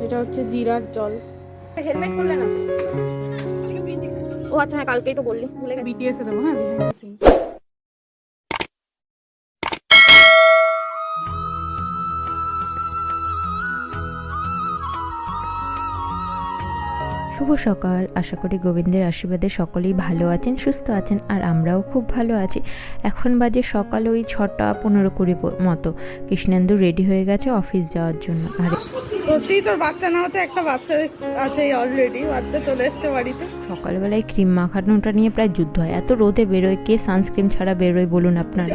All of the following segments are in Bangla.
এটা হচ্ছে জিরার জল। হেলমেট করলে না? ও আচ্ছা, হ্যাঁ কালকেই তো বললি, ভুলে গেছি। বিটিএস এ দেবো। হ্যাঁ শুভ সকাল। আশা করি গোবিন্দের আশীর্বাদে সকলেই ভালো আছেন, সুস্থ আছেন, আর আমরাও খুব ভালো আছি। এখন বাজে সকাল ওই 6:15-20 মতো। কৃষ্ণেন্দু রেডি হয়ে গেছে অফিস যাওয়ার জন্য। আর সত্যি তোর বাচ্চা না হতে একটা বাচ্চা আছে অলরেডি, বাচ্চা চলে এসছে বাড়িতে। সকালবেলায় ক্রিম মাখানোটা নিয়ে প্রায় যুদ্ধ হয়। এত রোদে বেরোয় কে সানস্ক্রিন ছাড়া বেরোয় বলুন আপনারা?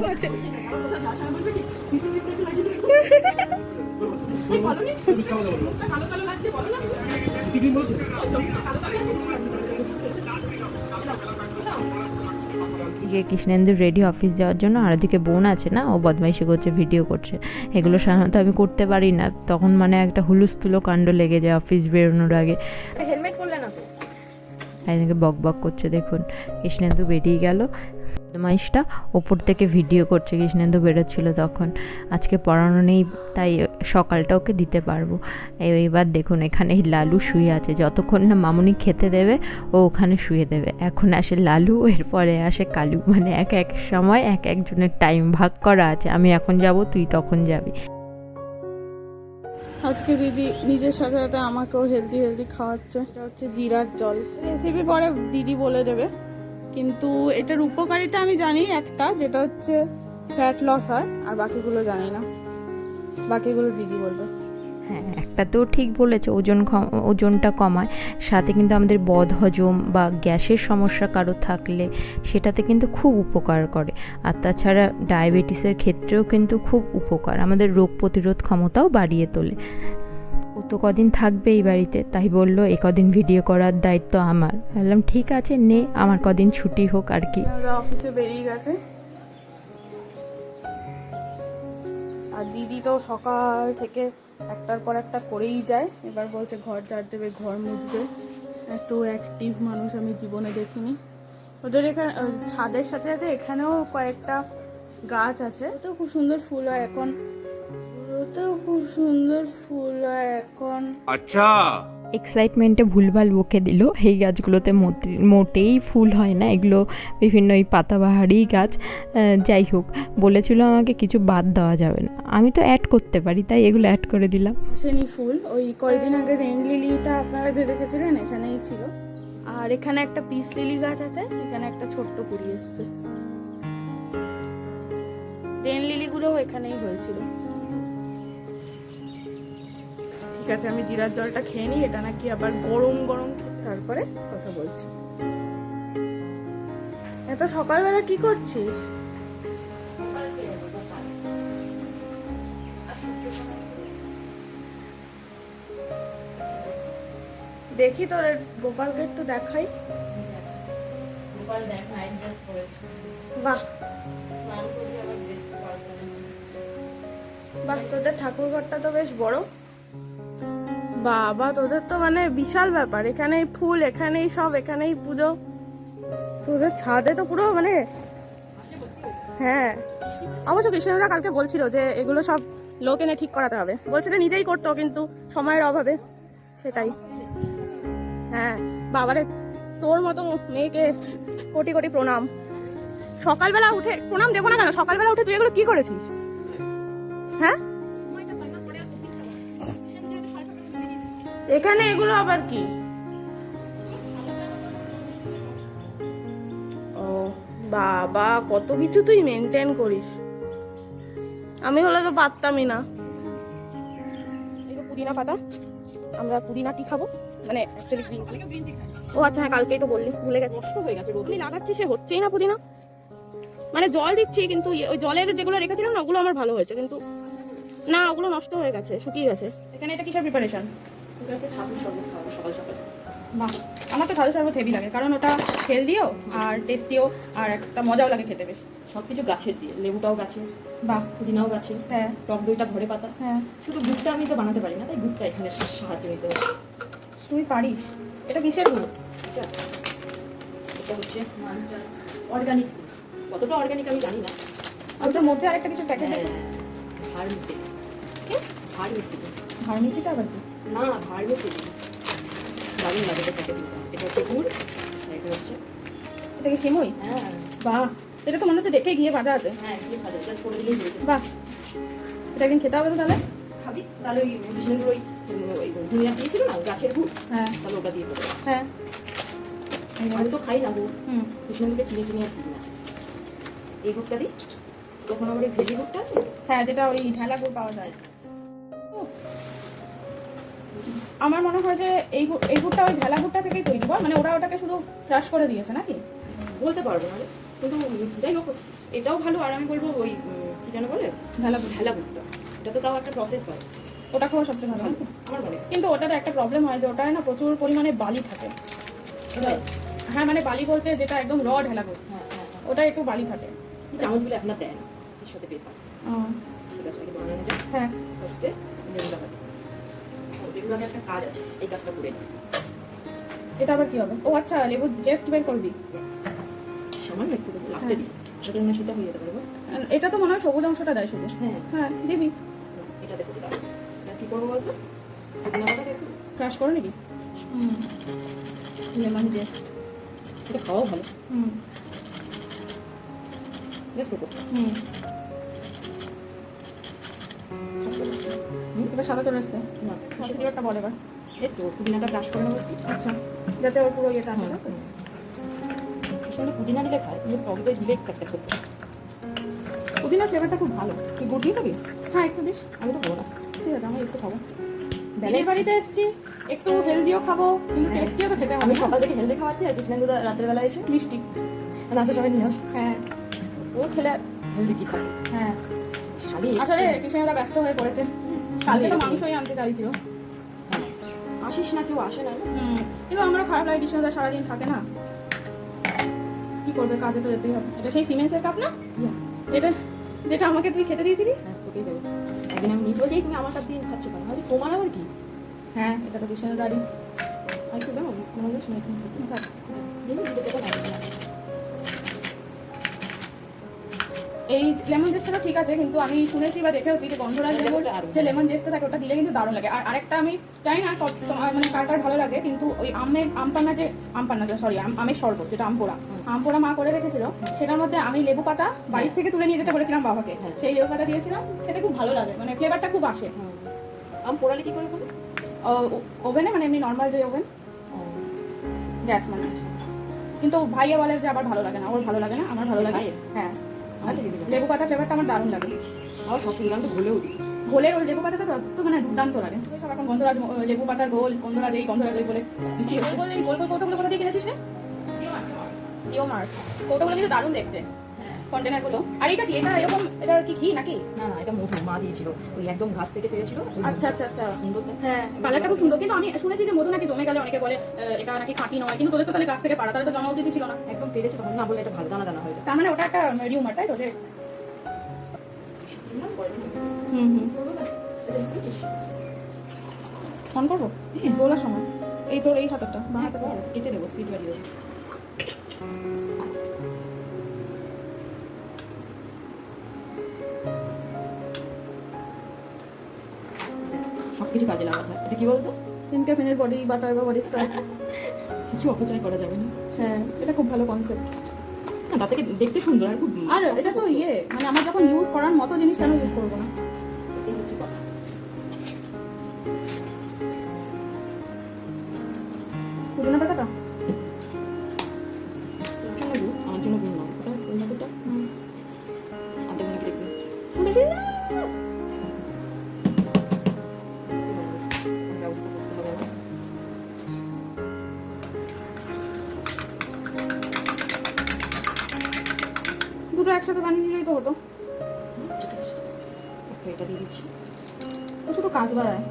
কৃষ্ণেন্দু রেডি অফিস যাওয়ার জন্য, আর ওদিকে বোন আছে না, ও বদমাইশি করছে, ভিডিও করছে। এগুলো সাধারণত আমি করতে পারি না, তখন মানে একটা হুলুস্থুলো কাণ্ড লেগে যায় অফিস বেরোনোর আগে। হেলমেট করলে না? এদিকে বক বক করছে, দেখুন কৃষ্ণেন্দু বেরিয়ে গেল। বদমাইশটা ওপর থেকে ভিডিও করছে, কৃষ্ণেন্দু বেরোচ্ছিল তখন। আজকে পড়ানো নেই, তাই সকালটা ওকে দিতে পারবো। এইবার দেখুন এখানে এই লালু শুয়ে আছে, যতক্ষণ না মামুনি খেতে দেবে ও ওখানে শুয়ে দেবে। এখন আসে লালু, এরপরে আসে কালু, মানে এক এক সময় এক একজনের টাইম ভাগ করা আছে। আমি এখন যাব, তুই তখন যাবি। আজকে দিদি নিজের সাথে সাথে আমাকেও হেলদি খাওয়াচ্ছে। এটা হচ্ছে জিরার জল। রেসিপি পরে দিদি বলে দেবে, কিন্তু এটার উপকারিতা আমি জানি একটা, যেটা হচ্ছে ফ্যাট লস হয়, আর বাকিগুলো জানি না, বাকিগুলো দিদি বলবে। হ্যাঁ, একটা তো ঠিক বলেছে, ওজনটা কমায়, সাথে কিন্তু আমাদের বদহজম বা গ্যাসের সমস্যা কারো থাকলে সেটাতে কিন্তু খুব উপকার করে। আর তাছাড়া ডায়াবেটিসের ক্ষেত্রেও কিন্তু খুব উপকার, আমাদের রোগ প্রতিরোধ ক্ষমতাও বাড়িয়ে তোলে। ও তো কদিন থাকবে এই বাড়িতে, তাই বললো এ কদিন ভিডিও করার দায়িত্ব আমার। বললাম ঠিক আছে নে, আমার কদিন ছুটি হোক আর কি। অফিসে বেরিয়ে গেছে, আর দিদি তো সকাল থেকে একটার পর একটা করেই যায়। এবার বলছে ঘর ঝাড় দেবে, ঘর মুছবে। এত অ্যাক্টিভ মানুষ আমি জীবনে দেখিনি। ওদের এখানে ছাদের সাথে সাথে এখানেও কয়েকটা গাছ আছে, তো খুব সুন্দর ফুল হয় এখন। আচ্ছা, এক্সাইটমেন্টে ভুলভাল বকে দিল। এই গাছগুলোতে মোটেই ফুল হয় না, এগুলো বিভিন্ন এই পাতাবাহারি গাছ। যাই হোক, বলেছিল আমাকে কিছু বাদ দেওয়া যাবে না, আমি তো অ্যাড করতে পারি, তাই এগুলো অ্যাড করে দিলাম। সেনি ফুল ওই কয়েকদিন আগে রেন লিলিটা আপনারা যে দেখেছিলেন এখানেই ছিল। আর এখানে একটা পিস লিলি গাছ আছে, এখানে একটা ছোট্ট কুড়ি এসছে। রেন লিলিগুলো এখানেই হয়েছিল। ঠিক আছে, আমি জিরার জলটা খেয়ে নিই, এটা নাকি আবার গরম গরম, তারপরে কথা বলছি। এত সকালবেলা কি করছিস? দেখি তোর গোপালকে একটু দেখাই। বাহ বাহ, তোদের ঠাকুর ঘরটা তো বেশ বড়। বাবা, তোদের তো মানে বিশাল ব্যাপার, এখানেই ফুল, এখানেই সব, এখানেই পুজো। তোদের ছাদে তো পুরো মানে, হ্যাঁ অবশ্য কৃষ্ণদা কালকে বলছিল যে এগুলো সব লোক এনে ঠিক করাতে হবে, বলছিল নিজেই করতো কিন্তু সময়ের অভাবে, সেটাই। হ্যাঁ বাবারে, তোর মতো মেয়েকে কোটি কোটি প্রণাম। সকালবেলা উঠে প্রণাম দেবো না কেন? সকালবেলা উঠে তুই এগুলো কি করেছিস? হ্যাঁ, এখানে এগুলো আবার কি? ও বাবা, কত কিছু তুই মেনটেন করিস, আমি হলে তো পারতামই না। এই যে পুদিনা পাতা, আমরা পুদিনা টি খাবো, মানে অ্যাকচুয়ালি গ্রিন টি। ও আচ্ছা, হ্যাঁ কালকেই তো বললি, ভুলে গেছি। হয়ে গেছে, আমি লাগাচ্ছি, সে হচ্ছেই না পুদিনা। মানে জল দিচ্ছি, কিন্তু ওই জলের যেগুলো রেখেছিলাম না, ওগুলো আমার ভালো হয়েছে, কিন্তু না ওগুলো নষ্ট হয়ে গেছে, শুকিয়ে গেছে। এখানে এটা কিসের প্রিপারেশন? ছাতুর শরবত খাবো সকাল সকাল। বাহ, আমার তো ছাতুর শরবত হেভি লাগে, কারণ ওটা হেলদিও আর টেস্টিও, আর একটা মজাও লাগে খেতে বেশ। সবকিছু গাছের দিয়ে, লেবুটাও গাছে, বাহ, পুদিনাও গাছে, হ্যাঁ, টক দইটা ঘরে পাতা। হ্যাঁ, শুধু গুড়টা আমি তো বানাতে পারি না, তাই গুড়টা এখানে সাহায্য নিতে হবে। তুই পারিস। এটা কিসের গুড়? এটা হচ্ছে অর্গানিক। কতটা অর্গানিক আমি জানি না। আর ওটার মধ্যে আরেকটা কিছু প্যাকেট আছে, ভার্মিসি। কি ভার্মিসি? ভার্মিসিটা আবার কি? না ভার বেশি দারুণ লাগে এটা প্যাকেজিং। এটা হচ্ছে গুড় আর এটা হচ্ছে এটা কি সিমুই? হ্যাঁ বাহ, এটা তো মনে হচ্ছে দেখে গিয়ে ভাজা আছে। হ্যাঁ কি ভালো জাস্ট করে দিলেই হয়ে যাবে। বাহ, এটা একদিন খেতে হবে তো তাহলে। খাবি তাহলে ওই কৃষ্ণেন্দুর ওই ধনিয়া দিয়েছিল না গাছের গুড়, হ্যাঁ তাহলে ওটা দিয়ে দেবো। হ্যাঁ। আমি তো খাই না গুড়, হুম, কৃষ্ণেন্দুকে চিনি টিনি আর দিই না। এই গুড়টা দিই, তখন আবার এই ভেজি গুড়টা আছে হ্যাঁ, যেটা ওই ঢেলা গুড় পাওয়া যায়। আমার মনে হয় যে এই গুড়টা ওই ঢেলা গুড়টা থেকেই তৈরি হয়, মানে ওরা ওটাকে শুধু ক্রাশ করে দিয়েছে নাকি? বলতে পারবো না রে। কিন্তু যাই হোক এটাও ভালো। আর আমি বলবো ওই কি যেন বলে ঢেলা গুড়, ঢেলা গুড়টা, এটা তো তাও একটা প্রসেস হয়। ওটা খাওয়া সবচেয়ে ভালো। আমার মনে হয় কিন্তু ওটাতে একটা প্রবলেম হয় যে ওটায় না প্রচুর পরিমাণে বালি থাকে। হ্যাঁ, মানে বালি বলতে যেটা একদম র ঢেলা গুড়, হ্যাঁ হ্যাঁ ওটা একটু বালি থাকে। চামচগুলো আপনার দেয় না এর সাথে পেপার। ঠিক আছে, আগে বানানো যায়। হ্যাঁ, ফার্স্টে লেবু লাগাতে, লেবুটাকে একটা কাজ আছে, এই কাজটা করে নিই। এটা আবার কি হবে? ও আচ্ছা, লেবু জেস্ট বের করবি। সামান্য একটু দেবো লাস্টে দিই, যাতে না সেটা হয়ে যেতে পারবো। এটা তো মনে হয় সবুজ অংশটা দেয় শুধু। হ্যাঁ হ্যাঁ, দিবি। এটা দেখো এটা কী করবো বলতো, পুদিনাটাকে একটু ক্রাশ করে নিবি। হুম, লেমন জেস্ট। এটা খাওয়াও ভালো, হুম জাস্ট করবো। হুম। এবার সাদা চলে আসতে না একটা বল এবার। এই তো পুদিনাটা ব্রাশ করে নেবো। আচ্ছা, যাতে ওর পুরো ইয়েটা আসে না তো। আসলে পুদিনা দিলে খায়, কিন্তু টমেটো দিলেই একটা করতে। পুদিনার ফ্লেভারটা খুব ভালো। তুই গুড় দিয়ে খাবি? হ্যাঁ, একটু দিস। আমি তো খাবো না। ঠিক আছে, আমি একটু খাবো। দিদির বাড়িতে এসেছি, একটু হেলদিও খাবো, কিন্তু টেস্টিও তো খেতে হবে। আমি সকাল থেকে হেলদি খাওয়াচ্ছি, আর কৃষ্ণেন্দুদা রাতের বেলা এসে মিষ্টি। মানে আসার সময় নিয়ে আস। হ্যাঁ ও খেলে হেলদি কি থাকে। হ্যাঁ, শালি আসলে কৃষ্ণদা ব্যস্ত হয়ে পড়েছে। কালকে তো মাংসই আনতে চাইছিল। হ্যাঁ আসিস না, কেউ আসে না। কিন্তু আমারও খারাপ লাগে, কৃষ্ণদা সারাদিন থাকে না। কি করবে, কাজে তো যেতেই হবে। এটা সেই সিমেন্টের কাপ না, যেটা যেটা আমাকে তুই খেতে দিয়েছিলি? হ্যাঁ তোকেই দেবো। একদিন আমি নিচে বলছি তুমি আমার সাথে দিন খাচ্ছ কেন, হয়তো তোমার আবার কি। হ্যাঁ, এটা তো কৃষ্ণদারই। আর একটু দেবো কোনো শুনে থাক। এই লেমন জেস্টটা ঠিক আছে, কিন্তু আমি শুনেছি বা দেখেওছি যে গন্ধরাজ লেবুর যে লেমন জেস্টটা থাকে ওটা দিলে কিন্তু দারুণ লাগে। আর আরেকটা আমি জানি না মানে কার কার ভালো লাগে, কিন্তু ওই আমের শরবত, যেটা আমপোড়া মা করে রেখেছিল, সেটার মধ্যে আমি লেবু পাতা বাড়ির থেকে তুলে নিয়ে যেতে বলেছিলাম বাবাকে। সেই লেবু পাতা দিয়েছিলাম, সেটা খুব ভালো লাগে, মানে ফ্লেভারটা খুব আসে। আম পোড়ালে কি করে খাবে? ওভেনে, মানে এমনি নর্মাল যে ওভেন, গ্যাস মানে। কিন্তু ভাইয়া বলে যে আবার ভালো লাগে না, ওর ভালো লাগে না, আমার ভালো লাগে। হ্যাঁ, লেবু পাতা ফ্লেভারটা আমার দারুণ লাগে। আমার সব ফুলগান তো ঘুলেও দিই। ঘোলের ওই লেবু পাতাটা তো মানে দুর্দান্ত লাগে। সব এখন গন্ধরাজ লেবু পাতার ঘোল, গন্ধরাজ এই বলে কি গোল গোল কৌটোগুলো কোথা দিয়ে কিনেছিস রে? জিও মার্ট। কৌটোগুলো কিন্তু দারুণ দেখতে, কন্টেনারগুলো। আর এটা কি, এটা এরকম, এটা কি ঘি নাকি? না না, এটা মধু মা দিয়েছিল, ওই একদম ঘাস থেকে পেয়েছিল। আচ্ছা আচ্ছা আচ্ছা, সুন্দর। হ্যাঁ, কালারটা খুব সুন্দর। কিন্তু আমি শুনেছি যে মধু নাকি জমে গেলে অনেকে বলে এটা নাকি খাঁটি নয়, কিন্তু তোদের তো তাহলে গাছ থেকে পাড়া, তাহলে তো জমা উচিতই ছিল না। একদম পেরেছে তখন না, বলে এটা ভালো দানা দানা হয়ে যায়। তার মানে ওটা একটা রিউমার, তাই তো? যে ফোন করবো বলার সময় এই তোর এই হাতটা বা হাতে কেটে দেবো, স্পিড বাড়িয়ে দেবো। সবকিছু কাজে লাগাতে হয়। এটা কি বলতো? ক্যাফেনের বডি বাটার বা বডি স্প্রে। কিছু অপচয় করা যাবে না। হ্যাঁ, এটা খুব ভালো কনসেপ্ট। না, তার থেকে দেখতে সুন্দর আর খুব। আর এটা তো মানে আমার যখন ইউজ করার মতো জিনিস, কেন ইউজ করবো না? এটাই হচ্ছে কথা। পুদিনা পাতাটা তোর জন্য গুড়, আমার জন্য গুড় নয়। ওটা ওই মতোটা আধা ঘন্টা দেখবে। বেশি না। ব্যবস্থা করতে হবে আমার। দুটো একসাথে বানিয়ে নিলেই তো হতো। এটা দিয়ে দিচ্ছি। ও শুধু কাজ বাড়ায়।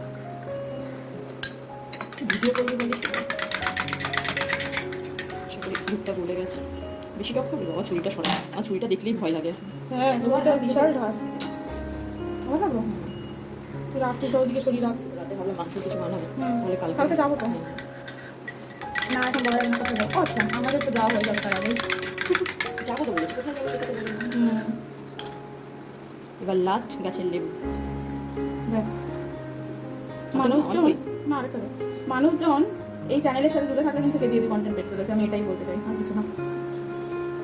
ভিডিও করবি বলিস, সেগুলি দুধটা গলে গেছে। বেশি টক করবি, বাবা ছুরিটা সরা। আমার ছুরিটা দেখলেই ভয় লাগে। হ্যাঁ, তোমারটা বিশাল ধার। ভালো লাগলো। তুই রাত তুই ওদিকে সরিয়ে রাখ। রাতে ভাবলাম মাংস কিছু বানাবো, তাহলে কালকে যাবো তো। হ্যাঁ। না, এখন বলা যায় না কোথায় যাবো। আচ্ছা, আমাদের তো যাওয়া হয়ে যাবে তার আগে। যাবো তো বলেছি, কোথায় যাবো সেটা তো বলি না। এবার লাস্ট গাছের লেবু। ব্যাস, মানুষজন না রেখে দাও। মানুষজন এই চ্যানেলের সাথে জুড়ে থাকলে কিন্তু বেবি কন্টেন্ট পেতে যাচ্ছে, আমি এটাই বলতে চাই, আর কিছু না।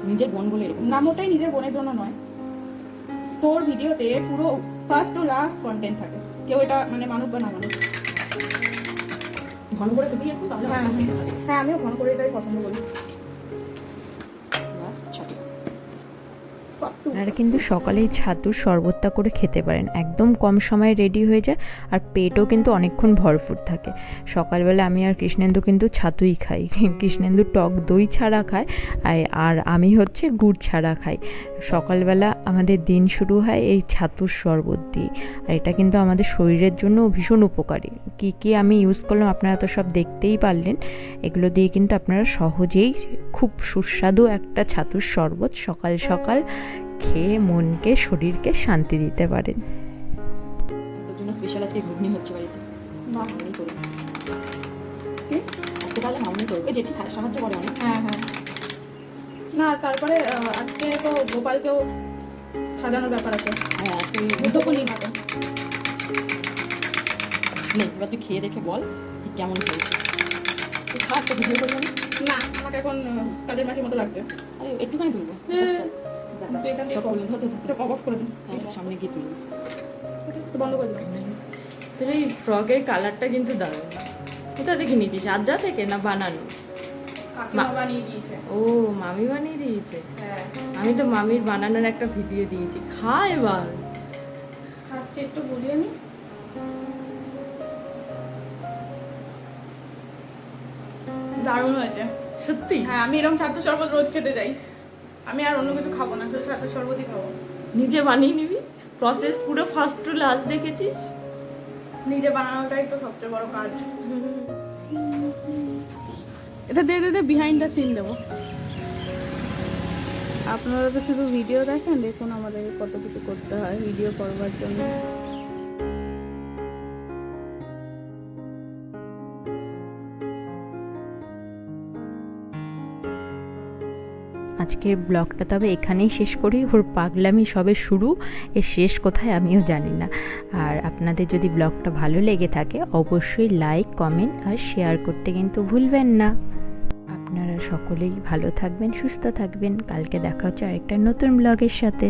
নিজের বোন বলে এরকম না, মোটেই নিজের বোনের জন্য নয়। তোর ভিডিওতে পুরো ফার্স্ট টু লাস্ট কন্টেন্ট থাকে, কেউ এটা মানে মানুষ বা না মানুষ। ঘন করে দিবি একটু তাহলে হ্যাঁ হ্যাঁ, আমিও ঘন করে এটাই পছন্দ করি। ব্যাস, ছাতু। আপনারা কিন্তু সকালেই ছাতুর শরবতটা করে খেতে পারেন, একদম কম সময়ে রেডি হয়ে যায় আর পেটও কিন্তু অনেকক্ষণ ভরপুর থাকে। সকালবেলা আমি আর কৃষ্ণেন্দু কিন্তু ছাতুই খাই, কৃষ্ণেন্দু টক দই ছাড়া খায় আর আমি হচ্ছে গুড় ছাড়া খাই। সকালবেলা আমাদের দিন শুরু হয় এই ছাতুর শরবত দিয়ে, আর এটা কিন্তু আমাদের শরীরের জন্য ভীষণ উপকারী। কি কি আমি ইউজ করলাম আপনারা তো সব দেখতেই পারলেন। এগুলো দিয়ে কিন্তু আপনারা সহজেই খুব সুস্বাদু একটা ছাতুর শরবত সকাল সকাল খেয়ে মনকে শরীরকে শান্তি দিতে পারেন। তোর জন্য স্পেশাল আজকে ঘুগনি হচ্ছে বাড়িতে। বাহ, আমি করি কি? আজকে তাহলে মামনি করবে, জেঠি সাহায্য করে অনেক। হ্যাঁ হ্যাঁ, না তারপরে আজকে তো গোপালকেও সাজানোর ব্যাপার আছে, হ্যাঁ আজকে বুদ্ধ পূর্ণিমাতে। নেই, এবার তুই খেয়ে দেখে বল ঠিক কেমন হয়েছে। তুই খাস তো ভিডিও করবি না? না, আমাকে এখন কাজের মাসের মতো লাগছে। আরে একটুখানি তুলবো, তুই এখান থেকে সব করবি, ধর ধর, ধর। এটা অফ করে দিন, হ্যাঁ, সামনে গিয়ে তুলবি। একটু বন্ধ করে দিন। তোর এই ফ্রকের কালারটা কিন্তু দারুণ। কোথা থেকে নিয়েছিস? আদ্রা থেকে না বানানো? কাকিমা বানিয়ে দিয়েছে। ও, মামি বানিয়ে দিয়েছে। হ্যাঁ, আমি তো মামির বানানোর একটা ভিডিও দিয়েছি, খা এবার। খাচ্ছে, একটু বুঝিয়ে নি। দারুণ হয়েছে সত্যি? হ্যাঁ, আমি এরকম ছাত্র শরবত রোজ খেতে যাই। আমি আর অন্য কিছু খাবো না, শুধু ছাত্র শরবতই খাবো। নিজে বানিয়ে নিবি, প্রসেস পুরো ফার্স্ট টু লাস্ট দেখেছিস। নিজে বানানোটাই তো সবচেয়ে বড় কাজ। এটা দে বিহাইন্ড দ্য সিন দেবো। আপনারা তো শুধু ভিডিও দেখেন, দেখুন আমাদের কত কিছু করতে হয় ভিডিও করবার জন্য। আজকের ব্লগটা তবে এখানেই শেষ করি। ওর পাগলামি সবে শুরু, এর শেষ কোথায় আমিও জানি না। আর আপনাদের যদি ব্লগটা ভালো লেগে থাকে অবশ্যই লাইক, কমেন্ট আর শেয়ার করতে কিন্তু ভুলবেন না। আপনারা সকলেই ভালো থাকবেন, সুস্থ থাকবেন। কালকে দেখা হচ্ছে আরেকটা নতুন ব্লগের সাথে।